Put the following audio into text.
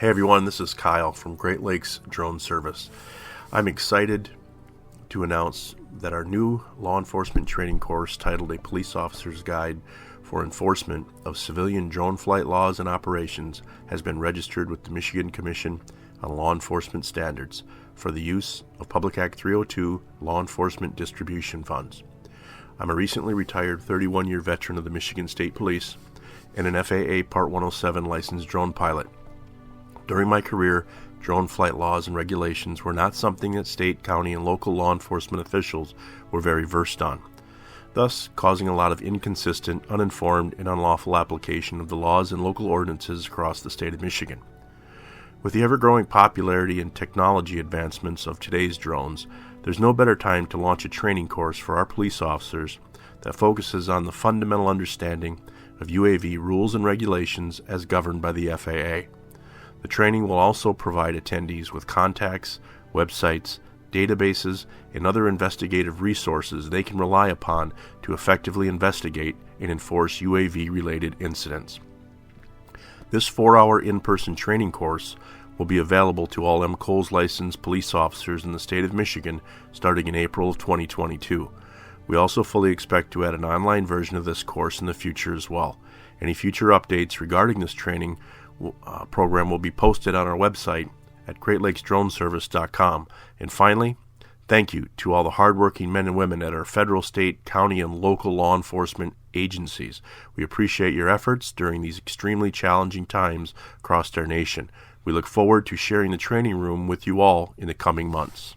Hey everyone, this is Kyle from Great Lakes Drone Service. I'm excited to announce that our new law enforcement training course titled A Police Officer's Guide for Enforcement of Civilian Drone Flight Laws and Operations has been registered with the Michigan Commission on Law Enforcement Standards for the use of Public Act 302 law enforcement distribution funds. I'm a recently retired 31-year veteran of the Michigan State Police and an FAA Part 107 licensed drone pilot. During my career, drone flight laws and regulations were not something that state, county, and local law enforcement officials were very versed on, thus causing a lot of inconsistent, uninformed, and unlawful application of the laws and local ordinances across the state of Michigan. With the ever-growing popularity and technology advancements of today's drones, there's no better time to launch a training course for our police officers that focuses on the fundamental understanding of UAV rules and regulations as governed by the FAA. The training will also provide attendees with contacts, websites, databases, and other investigative resources they can rely upon to effectively investigate and enforce UAV-related incidents. This 4-hour in-person training course will be available to all MCOLS licensed police officers in the state of Michigan starting in April of 2022. We also fully expect to add an online version of this course in the future as well. Any future updates regarding this training program will be posted on our website at greatlakesdroneservice.com. And finally, thank you to all the hardworking men and women at our federal, state, county, and local law enforcement agencies. We appreciate your efforts during these extremely challenging times across our nation. We look forward to sharing the training room with you all in the coming months.